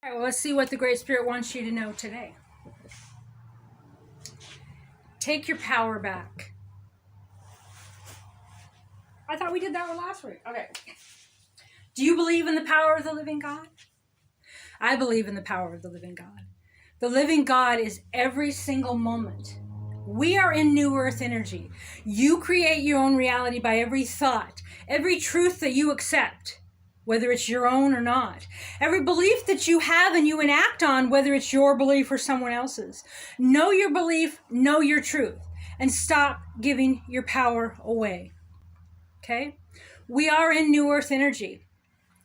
All right, well, let's see what the Great Spirit wants you to know today. Take your power back. I thought we did that one last week. Okay. Do you believe in the power of the living God? I believe in the power of the living God. The living God is every single moment. We are in New Earth energy. You create your own reality by every thought, every truth that you accept, whether it's your own or not. Every belief that you have and you enact on, whether it's your belief or someone else's. Know your belief, know your truth, and stop giving your power away. Okay? We are in New Earth energy.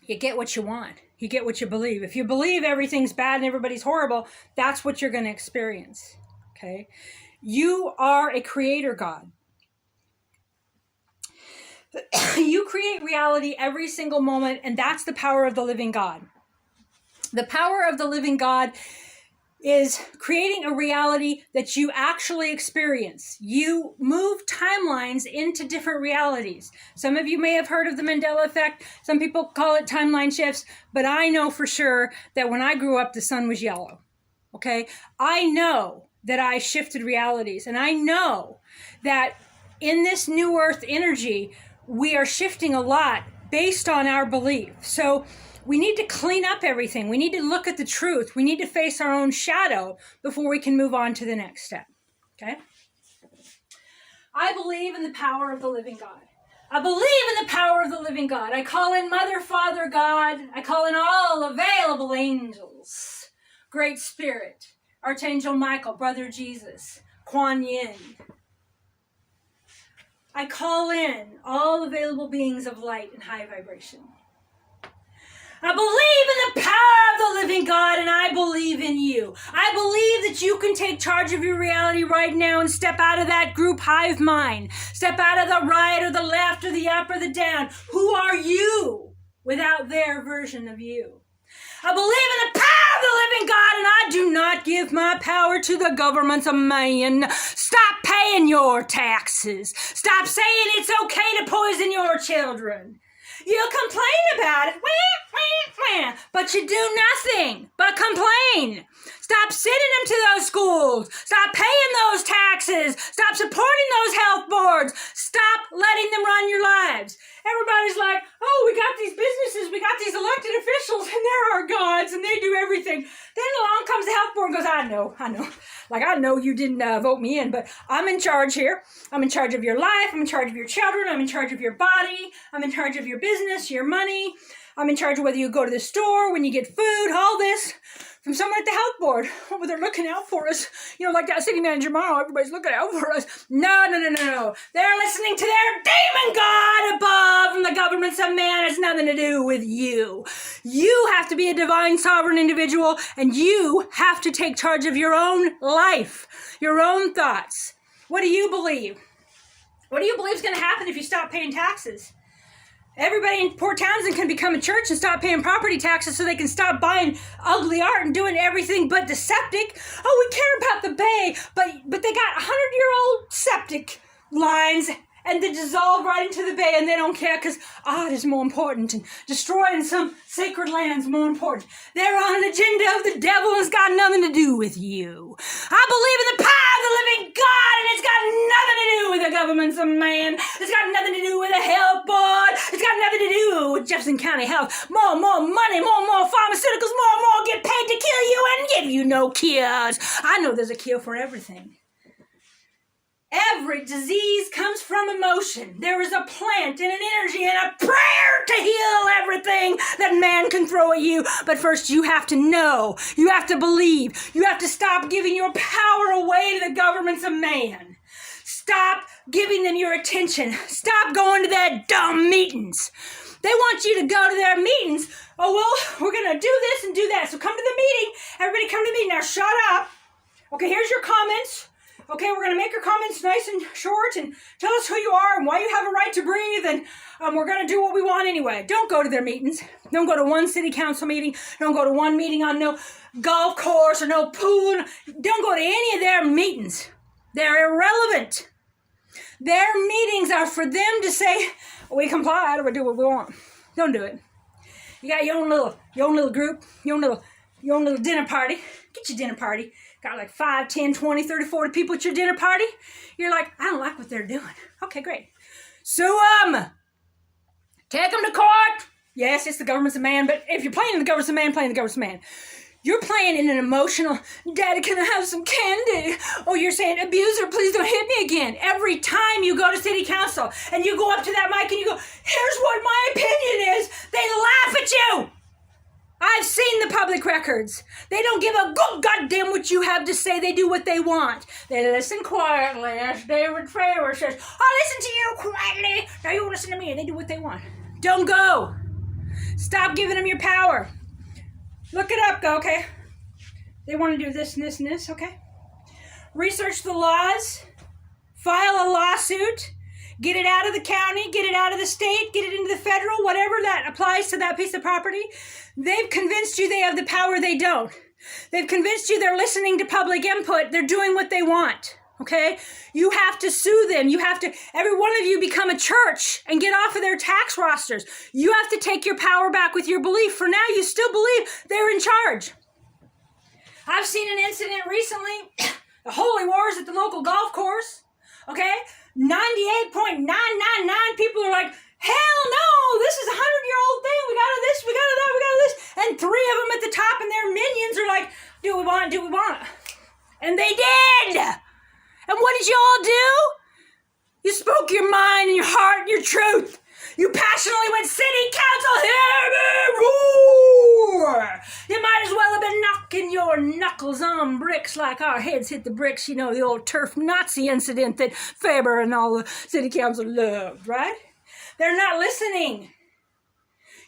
You get what you want. You get what you believe. If you believe everything's bad and everybody's horrible, that's what you're going to experience. Okay? You are a creator God. You create reality every single moment, and that's the power of the living God. The power of the living God is creating a reality that you actually experience. You move timelines into different realities. Some of you may have heard of the Mandela effect. Some people call it timeline shifts, but I know for sure that when I grew up, the sun was yellow. Okay? I know that I shifted realities, and I know that in this New Earth energy, we are shifting a lot based on our belief. So we need to clean up everything. We need to look at the truth. We need to face our own shadow before we can move on to the next step. Okay? I believe in the power of the living God. I believe in the power of the living God. I call in Mother, Father, God. I call in all available angels. Great Spirit. Archangel Michael, Brother Jesus, Kuan Yin. I call in all available beings of light and high vibration. I believe in the power of the living God, and I believe in you. I believe that you can take charge of your reality right now and step out of that group hive mind. Step out of the right or the left or the up or the down. Who are you without their version of you? I believe in the power of the living God, and I do not give my power to the governments of man. Stop paying your taxes. Stop saying it's okay to poison your children. You complain about it, but you do nothing but complain. Stop sending them to those schools. Stop paying those taxes. Stop supporting those health boards. Stop letting them run your lives. Everybody's like, oh, we got these businesses, we got these elected officials, and they're our gods, and they do everything. Then along comes the health board and goes, I know. Like, I know you didn't vote me in, but I'm in charge here. I'm in charge of your life. I'm in charge of your children. I'm in charge of your body. I'm in charge of your business, your money. I'm in charge of whether you go to the store, when you get food, all this. From someone at the health board. Oh, they're looking out for us. You know, like that city manager tomorrow, everybody's looking out for us. No. They're listening to their demon god above, and the governments of man has nothing to do with you. You have to be a divine sovereign individual, and you have to take charge of your own life, your own thoughts. What do you believe? What do you believe is going to happen if you stop paying taxes? Everybody in Port Townsend can become a church and stop paying property taxes so they can stop buying ugly art and doing everything but the septic. Oh, we care about the bay, but they got 100-year-old septic lines and they dissolve right into the bay, and they don't care because art is more important and destroying some sacred land is more important. They're on an agenda of the devil, and it's got nothing to do with you. I believe in the power of the living God, and it's got nothing to do with the governments of man. It's got nothing to do with the health board. It's got nothing to do with Jefferson County Health. More money, more pharmaceuticals, more get paid to kill you and give you no cures. I know there's a cure for everything. Every disease comes from emotion. There is a plant and an energy and a prayer to heal everything that man can throw at you. But first you have to know. You have to believe. You have to stop giving your power away to the governments of man. Stop giving them your attention. Stop going to their dumb meetings. They want you to go to their meetings. Oh, well, we're going to do this and do that. So come to the meeting. Everybody come to the meeting. Now shut up. Okay, here's your comments. Okay, we're going to make your comments nice and short and tell us who you are and why you have a right to breathe, and we're going to do what we want anyway. Don't go to their meetings. Don't go to one city council meeting. Don't go to one meeting on no golf course or no pool. Don't go to any of their meetings. They're irrelevant. Their meetings are for them to say, we comply or we do what we want. Don't do it. You got your own little group, your own little Your own little dinner party. Get your dinner party. Got like 5, 10, 20, 30, 40 people at your dinner party. You're like, I don't like what they're doing. Okay, great. Sue them. Take them to court. Yes, it's the government's a man, but if you're playing in the government's a man, playing the government's a man. You're playing in an emotional, Daddy, can I have some candy? Or you're saying, abuser, please don't hit me again. Every time you go to city council and you go up to that mic and you go, here's what my opinion is, they laugh at you. I've seen the public records. They don't give a good goddamn what you have to say. They do what they want. They listen quietly, as David Faber says. I listen to you quietly. Now you listen to me. And they do what they want. Don't go. Stop giving them your power. Look it up, okay? They want to do this and this and this, okay? Research the laws. File a lawsuit. Get it out of the county, get it out of the state, get it into the federal, whatever that applies to that piece of property. They've convinced you they have the power, they don't. They've convinced you they're listening to public input, they're doing what they want, okay? You have to sue them. You have to, every one of you become a church and get off of their tax rosters. You have to take your power back with your belief. For now, you still believe they're in charge. I've seen an incident recently, the holy wars at the local golf course, okay? 98.999 people are like, hell no, this is a 100-year-old thing. We got this, we got that, we got this. And 3 of them at the top and their minions are like, do we want it? And they did. And what did you all do? You spoke your mind and your heart and your truth. You passionately went, city council, hear me roar. You might as well have been knocking your knuckles on bricks like our heads hit the bricks, you know, the old turf Nazi incident that Faber and all the city council loved, right? They're not listening.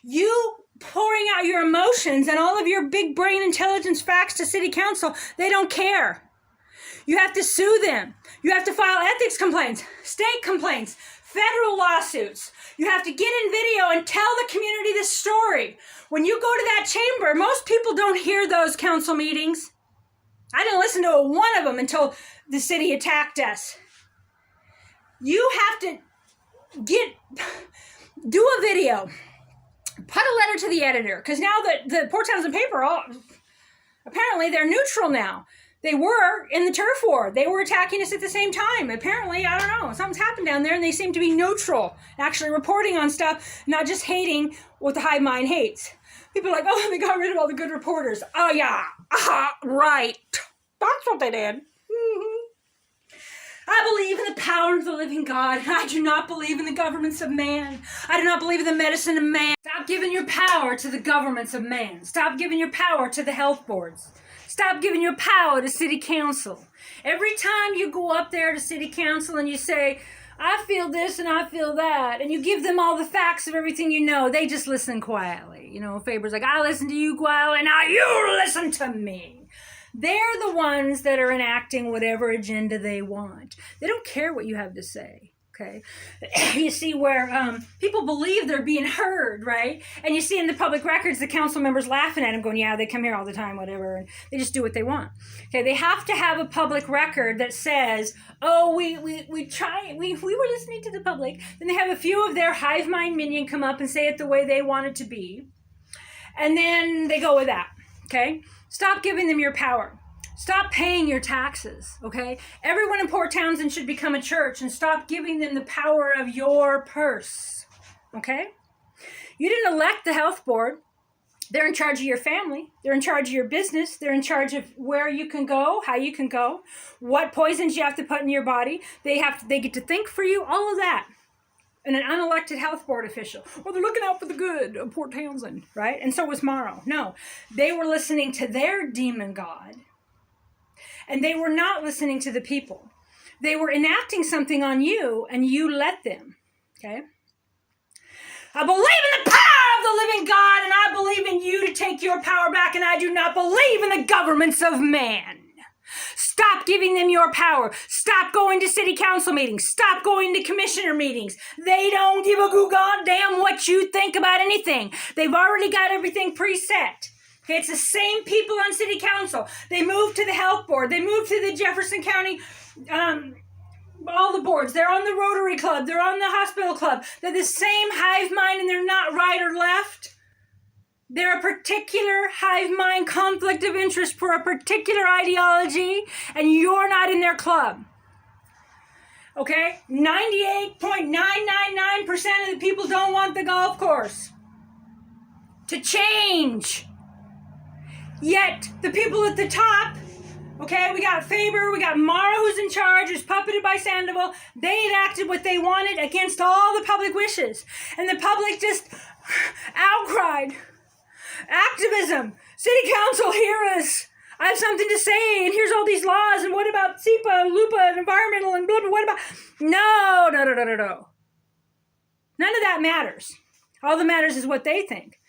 You pouring out your emotions and all of your big brain intelligence facts to city council, they don't care. You have to sue them. You have to file ethics complaints, state complaints, federal lawsuits. You have to get in video and tell the community this story. When you go to that chamber, most people don't hear those council meetings. I didn't listen to one of them until the city attacked us. You have to do a video, put a letter to the editor, because now the Port Townsend paper, apparently they're neutral now. They were in the turf war. They were attacking us at the same time. Apparently, I don't know, something's happened down there and they seem to be neutral, actually reporting on stuff, not just hating what the hive mind hates. People are like, oh, they got rid of all the good reporters. Oh, yeah, right. That's what they did. I believe in the power of the living God. I do not believe in the governments of man. I do not believe in the medicine of man. Stop giving your power to the governments of man. Stop giving your power to the health boards. Stop giving your power to city council. Every time you go up there to city council and you say, I feel this and I feel that, and you give them all the facts of everything you know, they just listen quietly. You know, Faber's like, I listen to you quietly, now you listen to me. They're the ones that are enacting whatever agenda they want. They don't care what you have to say. Okay, you see where people believe they're being heard, right? And you see in the public records, the council members laughing at them going, yeah, they come here all the time, whatever. And they just do what they want. Okay, they have to have a public record that says, oh, we were listening to the public. Then they have a few of their hive mind minion come up and say it the way they want it to be. And then they go with that, okay? Stop giving them your power. Stop paying your taxes, okay? Everyone in Port Townsend should become a church and stop giving them the power of your purse, okay? You didn't elect the health board. They're in charge of your family. They're in charge of your business. They're in charge of where you can go, how you can go, what poisons you have to put in your body. They get to think for you, all of that. And an unelected health board official. Well, they're looking out for the good of Port Townsend, right? And so was Morrow. No, they were listening to their demon god. And they were not listening to the people. They were enacting something on you, and you let them, okay? I believe in the power of the living God, and I believe in you to take your power back, and I do not believe in the governments of man. Stop giving them your power. Stop going to city council meetings. Stop going to commissioner meetings. They don't give a goddamn what you think about anything. They've already got everything preset. Okay, it's the same people on city council. They moved to the health board. They moved to the Jefferson County, all the boards. They're on the Rotary Club. They're on the hospital club. They're the same hive mind and they're not right or left. They're a particular hive mind conflict of interest for a particular ideology, and you're not in their club. Okay? 98.999% of the people don't want the golf course to change. Yet, the people at the top, okay, we got Faber, we got Mara who's in charge, who's puppeted by Sandoval. They enacted what they wanted against all the public wishes. And the public just outcried. Activism. City council, hear us. I have something to say, and here's all these laws, and what about SEPA, LUPA, and environmental, and blah, blah, what about... No. None of that matters. All that matters is what they think.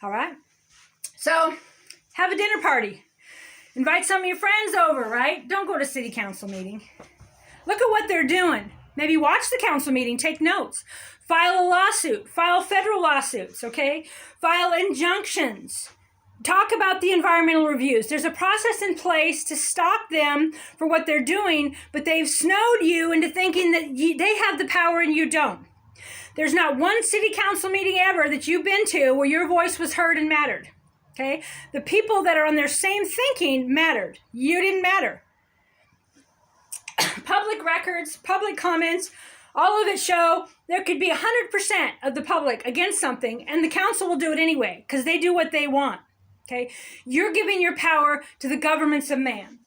All right? So, have a dinner party. Invite some of your friends over, right? Don't go to city council meeting. Look at what they're doing. Maybe watch the council meeting, take notes. File a lawsuit. File federal lawsuits, okay? File injunctions. Talk about the environmental reviews. There's a process in place to stop them for what they're doing, but they've snowed you into thinking that they have the power and you don't. There's not one city council meeting ever that you've been to where your voice was heard and mattered. Okay? The people that are on their same thinking mattered. You didn't matter. Public records, public comments, all of it show there could be 100% of the public against something, and the council will do it anyway because they do what they want. Okay? You're giving your power to the governments of man.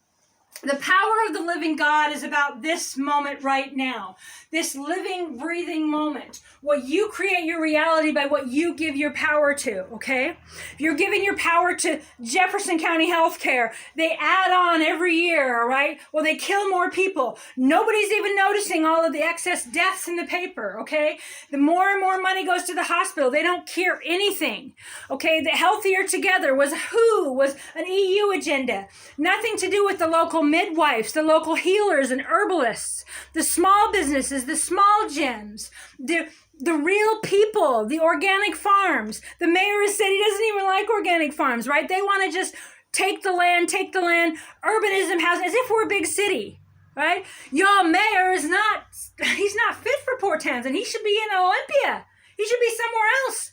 The power of the living God is about this moment right now. This living, breathing moment. What you create your reality by what you give your power to, okay? If you're giving your power to Jefferson County Healthcare, they add on every year, all right? Well, they kill more people. Nobody's even noticing all of the excess deaths in the paper, okay? The more and more money goes to the hospital. They don't cure anything, okay? The Healthier Together was an EU agenda. Nothing to do with the local midwives, the local healers and herbalists, the small businesses, the small gyms, the real people, the organic farms. The mayor has said he doesn't even like organic farms, right? They want to just take the land. Urbanism has, as if we're a big city, right? Your mayor he's not fit for Port Townsend. He should be in Olympia. He should be somewhere else.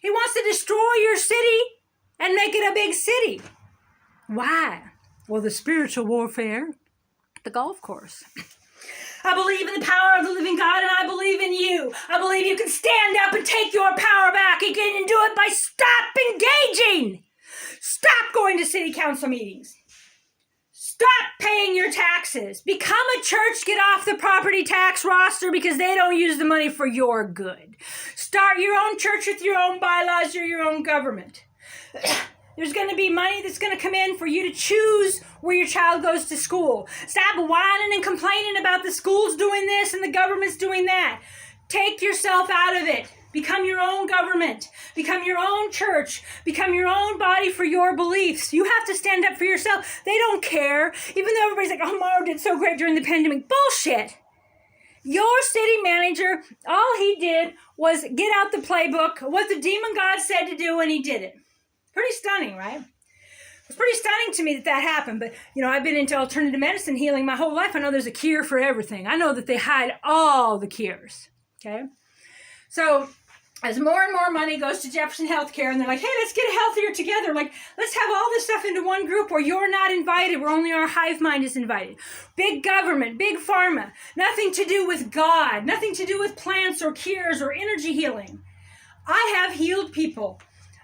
He wants to destroy your city and make it a big city. Why? Well, the spiritual warfare, the golf course. I believe in the power of the living God, and I believe in you. I believe you can stand up and take your power back again and do it by stop engaging. Stop going to city council meetings. Stop paying your taxes. Become a church. Get off the property tax roster because they don't use the money for your good. Start your own church with your own bylaws. You're your own government. There's going to be money that's going to come in for you to choose where your child goes to school. Stop whining and complaining about the schools doing this and the government's doing that. Take yourself out of it. Become your own government. Become your own church. Become your own body for your beliefs. You have to stand up for yourself. They don't care. Even though everybody's like, oh, Mauro did so great during the pandemic. Bullshit. Your city manager, all he did was get out the playbook, what the demon God said to do, and he did it. Pretty stunning, right? It's pretty stunning to me that happened. But, I've been into alternative medicine healing my whole life. I know there's a cure for everything. I know that they hide all the cures, okay? So as more and more money goes to Jefferson Healthcare, and they're like, hey, let's get Healthier Together. Like, let's have all this stuff into one group where you're not invited, where only our hive mind is invited. Big government, big pharma, nothing to do with God, nothing to do with plants or cures or energy healing. I have healed people.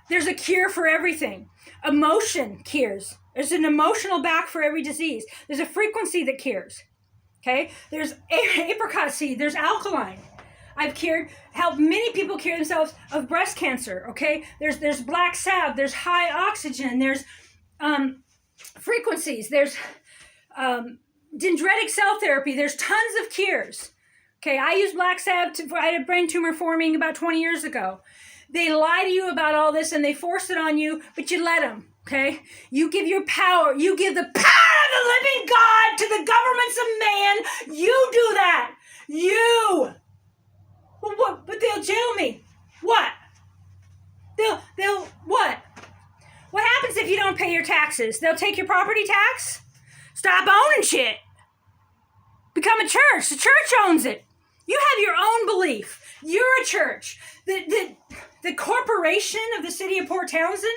There's a cure for everything. Emotion cures. There's an emotional back for every disease. There's a frequency that cures. Okay? There's apricot seed. There's alkaline. I've helped many people cure themselves of breast cancer. Okay? There's black salve. There's high oxygen. There's frequencies. There's dendritic cell therapy. There's tons of cures. Okay? I used black salve. I had a brain tumor forming about 20 years ago. They lie to you about all this and they force it on you, but you let them, okay? You give your power. You give the power of the living God to the governments of man. You do that. You. Well, what? But they'll jail me. What? They'll what? What happens if you don't pay your taxes? They'll take your property tax? Stop owning shit. Become a church. The church owns it. You have your own belief. You're a church. The corporation of the city of Port Townsend,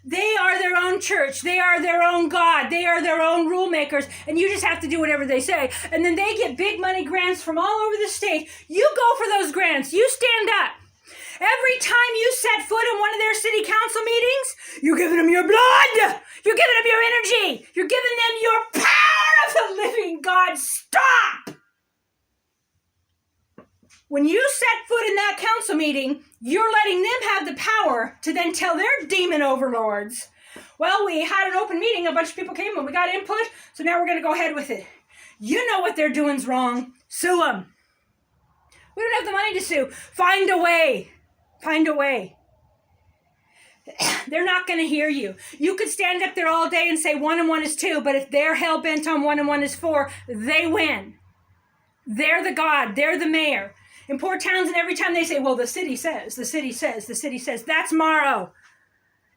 they are their own church. They are their own God. They are their own rule makers. And you just have to do whatever they say. And then they get big money grants from all over the state. You go for those grants. You stand up. Every time you set foot in one of their city council meetings, you're giving them your blood. You're giving them your energy. You're giving them your power of the living God. Stop! When you set foot in that council meeting, you're letting them have the power to then tell their demon overlords, well, we had an open meeting, a bunch of people came and we got input, so now we're going to go ahead with it. You know what they're doing's wrong. Sue them. We don't have the money to sue. Find a way. Find a way. They're not going to hear you. You could stand up there all day and say 1 and 1 is 2, but if they're hell-bent on 1 and 1 is 4, they win. They're the God. They're the mayor. In Port Townsend, every time they say, well, the city says, that's Morrow.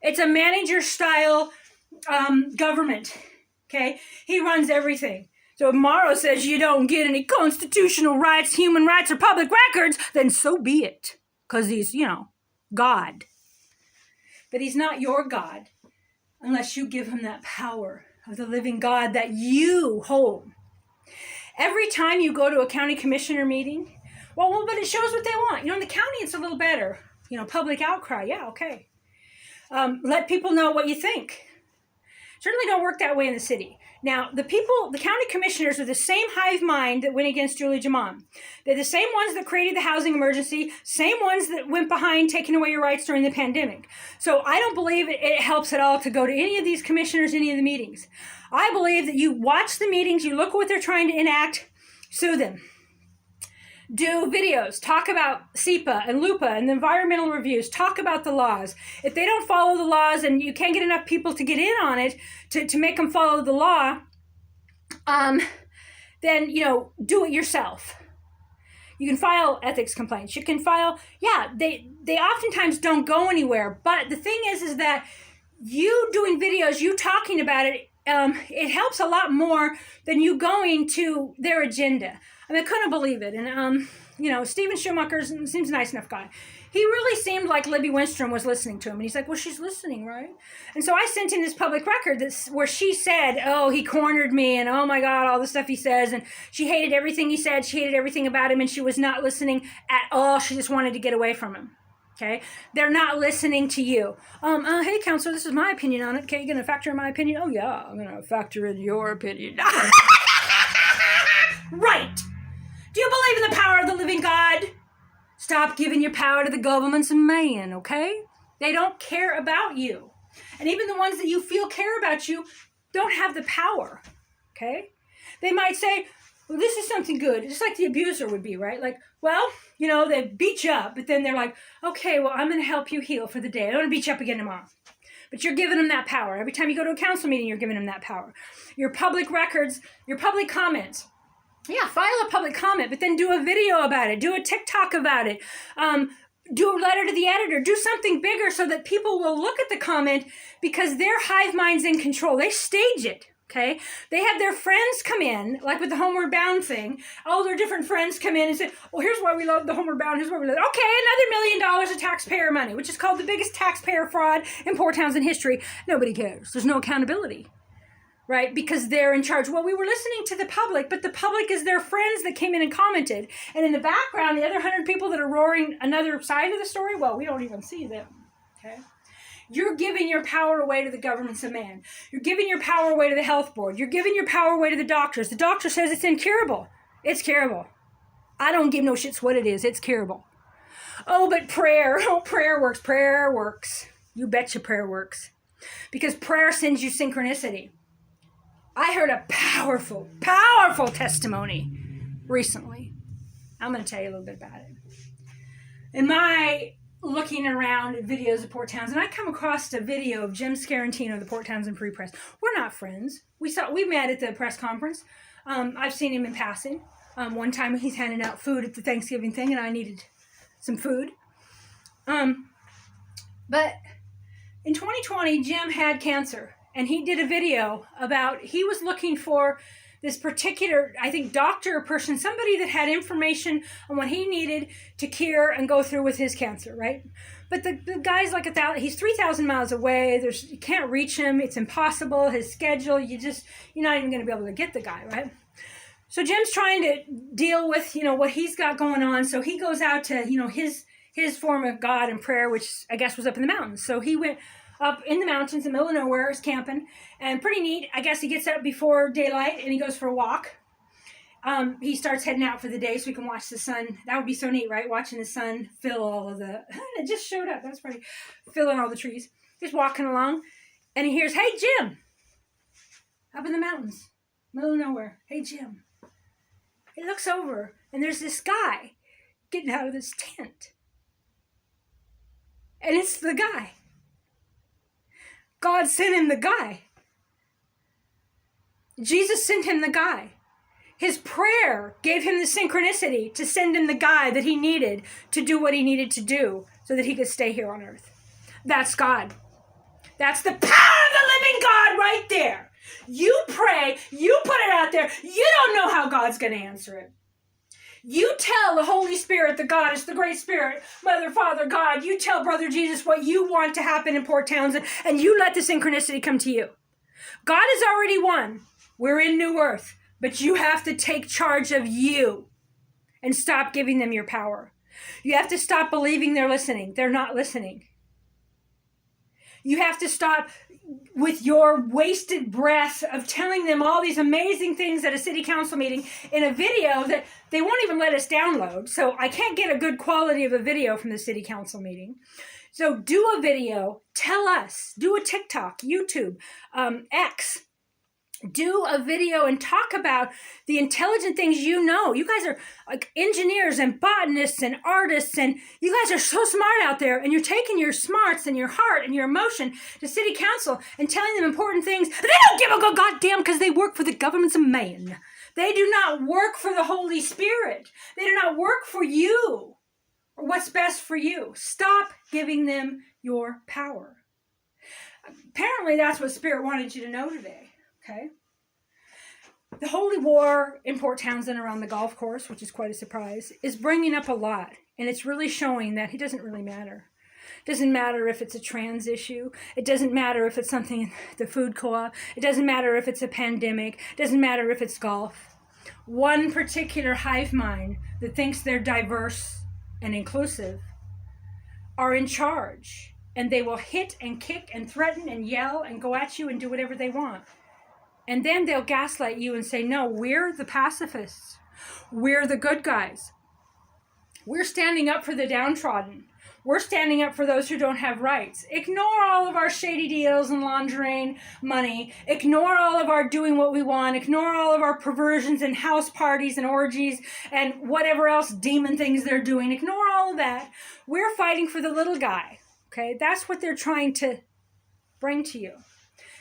It's a manager-style government, okay? He runs everything. So if Morrow says you don't get any constitutional rights, human rights, or public records, then so be it. Because he's, God. But he's not your God unless you give him that power of the living God that you hold. Every time you go to a county commissioner meeting, well, but it shows what they want. In the county, it's a little better. Public outcry. Yeah, okay. Let people know what you think. Certainly don't work that way in the city. Now, the county commissioners are the same hive mind that went against Julie Jamon. They're the same ones that created the housing emergency, same ones that went behind taking away your rights during the pandemic. So I don't believe it helps at all to go to any of these commissioners, any of the meetings. I believe that you watch the meetings, you look at what they're trying to enact, sue them. Do videos, talk about SEPA and LUPA and the environmental reviews, talk about the laws. If they don't follow the laws and you can't get enough people to get in on it to make them follow the law, then, do it yourself. You can file ethics complaints. You can file, they oftentimes don't go anywhere. But the thing is that you doing videos, you talking about it, it helps a lot more than you going to their agenda. I couldn't believe it. And, Stephen Schumacher seems a nice enough guy. He really seemed like Libby Winstrom was listening to him. And he's like, well, she's listening, right? And so I sent in this public record where she said, oh, he cornered me. And oh, my God, all the stuff he says. And she hated everything he said. She hated everything about him. And she was not listening at all. She just wanted to get away from him. Okay? They're not listening to you. Hey, counselor, this is my opinion on it. Okay, you going to factor in my opinion? Oh, yeah, I'm going to factor in your opinion. Right. Do you believe in the power of the living God? Stop giving your power to the governments and man, okay? They don't care about you. And even the ones that you feel care about you don't have the power, okay? They might say, well, this is something good, just like the abuser would be, right? Like, well, they beat you up, but then they're like, okay, well, I'm going to help you heal for the day. I don't want to beat you up again tomorrow. But you're giving them that power. Every time you go to a council meeting, you're giving them that power. Your public records, your public comments. Yeah, file a public comment, but then do a video about it. Do a TikTok about it. Do a letter to the editor. Do something bigger so that people will look at the comment because their hive mind's in control. They stage it, okay? They have their friends come in, like with the Homeward Bound thing. All their different friends come in and say, well, here's why we love the Homeward Bound. Here's why we love it. Okay, another $1 million of taxpayer money, which is called the biggest taxpayer fraud in Port Townsend history. Nobody cares. There's no accountability. Right? Because they're in charge. Well, we were listening to the public, but the public is their friends that came in and commented. And in the background, the other 100 people that are roaring another side of the story, well, we don't even see them. Okay? You're giving your power away to the governments of man. You're giving your power away to the health board. You're giving your power away to the doctors. The doctor says it's incurable. It's curable. I don't give no shits what it is. It's curable. Oh, but prayer. Oh, prayer works. Prayer works. You betcha prayer works. Because prayer sends you synchronicity. I heard a powerful, powerful testimony recently. I'm going to tell you a little bit about it. In my looking around at videos of Port Townsend, I come across a video of Jim Scarantino of the Port Townsend Free Press. We're not friends. We met at the press conference. I've seen him in passing. One time he's handing out food at the Thanksgiving thing, and I needed some food. But in 2020, Jim had cancer. And he did a video about, he was looking for this particular, I think, doctor or person, somebody that had information on what he needed to cure and go through with his cancer, right? But the guy's like he's 3,000 miles away. You can't reach him. It's impossible. His schedule, you're not even going to be able to get the guy, right? So Jim's trying to deal with, what he's got going on. So he goes out to, his form of God and prayer, which I guess was up in the mountains. So he went up in the mountains in the middle of nowhere, is camping, and pretty neat. I guess he gets up before daylight and he goes for a walk. He starts heading out for the day so we can watch the sun. That would be so neat, right? Watching the sun fill all of the, it just showed up. That's pretty, filling all the trees. He's walking along and he hears, "Hey, Jim," up in the mountains, middle of nowhere. "Hey, Jim." He looks over and there's this guy getting out of this tent. And it's the guy. God sent him the guy. Jesus sent him the guy. His prayer gave him the synchronicity to send him the guy that he needed to do what he needed to do so that he could stay here on earth. That's God. That's the power of the living God right there. You pray, you put it out there, you don't know how God's going to answer it. You tell the Holy Spirit, the Goddess, the Great Spirit, Mother, Father, God, you tell Brother Jesus what you want to happen in Port Townsend, and you let the synchronicity come to you. God has already won. We're in New Earth, but you have to take charge of you and stop giving them your power. You have to stop believing they're listening. They're not listening. You have to stop with your wasted breath of telling them all these amazing things at a city council meeting in a video that they won't even let us download. So I can't get a good quality of a video from the city council meeting. So do a video, tell us, do a TikTok, YouTube, X. Do a video and talk about the intelligent things you know. You guys are like engineers and botanists and artists, and you guys are so smart out there, and you're taking your smarts and your heart and your emotion to city council and telling them important things. They don't give a goddamn because they work for the governments of man. They do not work for the Holy Spirit. They do not work for you or what's best for you. Stop giving them your power. Apparently that's what Spirit wanted you to know today. Okay. The holy war in Port Townsend around the golf course, which is quite a surprise, is bringing up a lot. And it's really showing that it doesn't really matter. It doesn't matter if it's a trans issue. It doesn't matter if it's something, the food co-op. It doesn't matter if it's a pandemic. It doesn't matter if it's golf. One particular hive mind that thinks they're diverse and inclusive are in charge. And they will hit and kick and threaten and yell and go at you and do whatever they want. And then they'll gaslight you and say, no, we're the pacifists. We're the good guys. We're standing up for the downtrodden. We're standing up for those who don't have rights. Ignore all of our shady deals and lingerie money. Ignore all of our doing what we want. Ignore all of our perversions and house parties and orgies and whatever else demon things they're doing. Ignore all of that. We're fighting for the little guy. Okay, that's what they're trying to bring to you.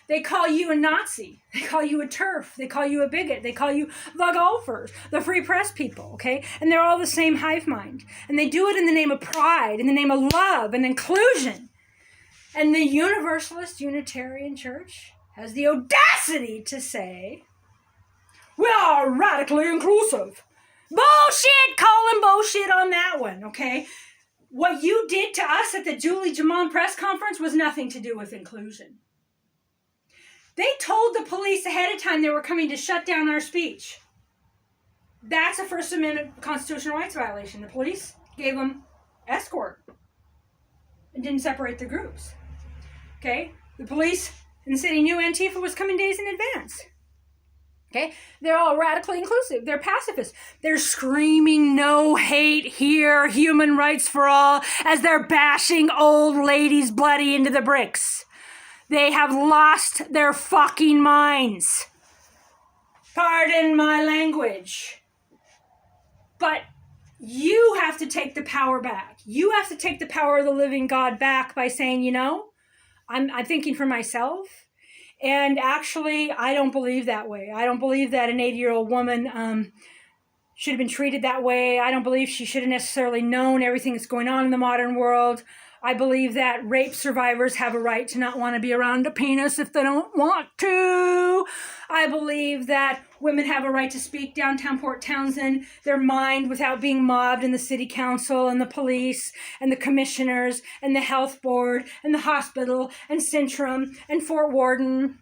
They call you a Nazi. They call you a TERF. They call you a bigot. They call you the golfers, the free press people, okay? And they're all the same hive mind. And they do it in the name of pride, in the name of love and inclusion. And the Universalist Unitarian Church has the audacity to say, we are radically inclusive. Bullshit! Calling bullshit on that one, okay? What you did to us at the Julie Jamon press conference was nothing to do with inclusion. They told the police ahead of time they were coming to shut down our speech. That's a First Amendment constitutional rights violation. The police gave them escort and didn't separate the groups. Okay? The police in the city knew Antifa was coming days in advance. Okay? They're all radically inclusive. They're pacifists. They're screaming no hate here, human rights for all, as they're bashing old ladies bloody into the bricks. They have lost their fucking minds. Pardon my language. But you have to take the power back. You have to take the power of the living God back by saying, I'm thinking for myself. And actually, I don't believe that way. I don't believe that an 80-year-old woman should have been treated that way. I don't believe she should have necessarily known everything that's going on in the modern world. I believe that rape survivors have a right to not want to be around a penis if they don't want to. I believe that women have a right to speak downtown Port Townsend, their mind, without being mobbed in the city council and the police and the commissioners and the health board and the hospital and Centrum and Fort Worden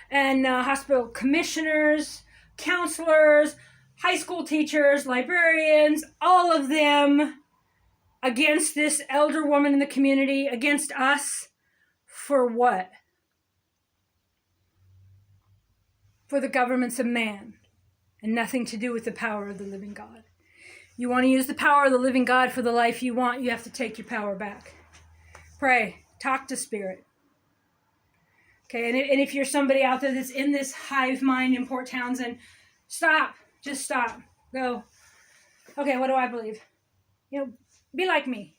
and hospital commissioners, counselors, high school teachers, librarians, all of them against this elder woman in the community, against us. For what? For the governments of man and nothing to do with the power of the living God. You want to use the power of the living God for the life you want, you have to take your power back. Pray. Talk to Spirit. Okay, and if you're somebody out there that's in this hive mind in Port Townsend, stop. Just stop. Go. Okay, what do I believe? Be like me.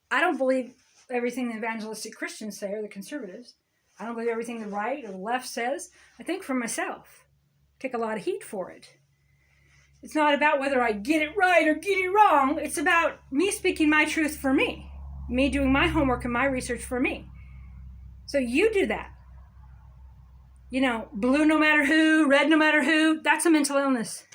I don't believe everything the evangelistic Christians say or the conservatives. I don't believe everything the right or the left says. I think for myself. I take a lot of heat for it. It's not about whether I get it right or get it wrong. It's about me speaking my truth for me. Me doing my homework and my research for me. So you do that. Blue no matter who, red no matter who, that's a mental illness.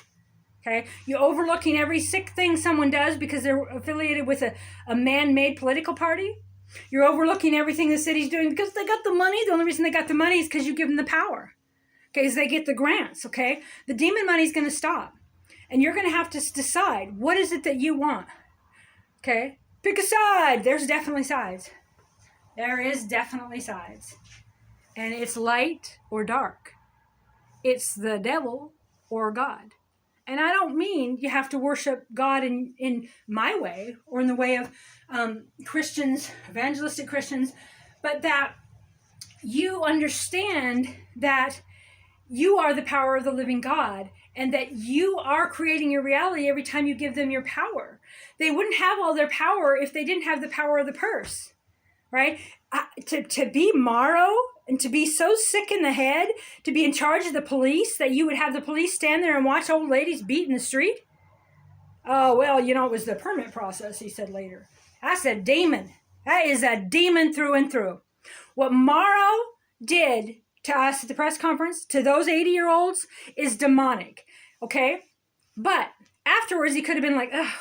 Okay? You're overlooking every sick thing someone does because they're affiliated with a man-made political party. You're overlooking everything the city's doing because they got the money. The only reason they got the money is because you give them the power. Okay? Is they get the grants. Okay? The demon money's going to stop. And you're going to have to decide, what is it that you want? Okay? Pick a side. There's definitely sides. There is definitely sides. And it's light or dark. It's the devil or God. And I don't mean you have to worship God in my way or in the way of Christians, evangelistic Christians, but that you understand that you are the power of the living God and that you are creating your reality every time you give them your power. They wouldn't have all their power if they didn't have the power of the purse, right? To be Morrow and to be so sick in the head, to be in charge of the police, that you would have the police stand there and watch old ladies beat in the street? Oh, well, it was the permit process, he said later. That's a demon. That is a demon through and through. What Morrow did to us at the press conference, to those 80-year-olds, is demonic, okay? But afterwards, he could have been like, oh,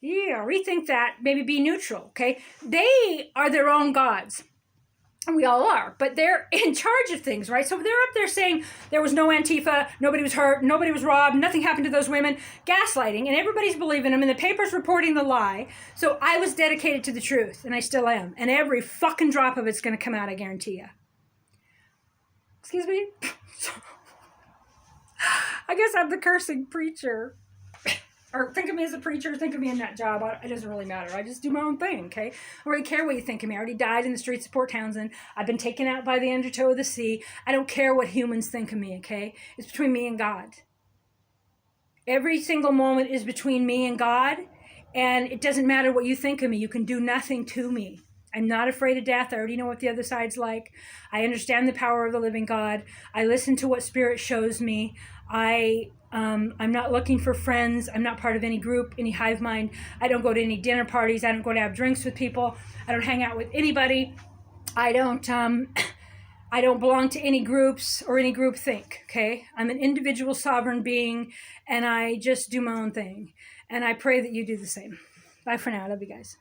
yeah, rethink that, maybe be neutral, okay? They are their own gods. And we all are, but they're in charge of things, right? So they're up there saying there was no Antifa, nobody was hurt, nobody was robbed, nothing happened to those women, gaslighting, and everybody's believing them, and the paper's reporting the lie. So I was dedicated to the truth, and I still am. And every fucking drop of it's going to come out, I guarantee you. Excuse me? I guess I'm the cursing preacher. Or think of me as a preacher, think of me in that job. It doesn't really matter. I just do my own thing, okay? I don't really care what you think of me. I already died in the streets of Port Townsend. I've been taken out by the undertow of the sea. I don't care what humans think of me, okay? It's between me and God. Every single moment is between me and God, and it doesn't matter what you think of me. You can do nothing to me. I'm not afraid of death. I already know what the other side's like. I understand the power of the living God. I listen to what Spirit shows me. I'm not looking for friends. I'm not part of any group, any hive mind. I don't go to any dinner parties. I don't go to have drinks with people. I don't hang out with anybody. I don't belong to any groups or any group think, okay? I'm an individual sovereign being, and I just do my own thing. And I pray that you do the same. Bye for now. I love you guys.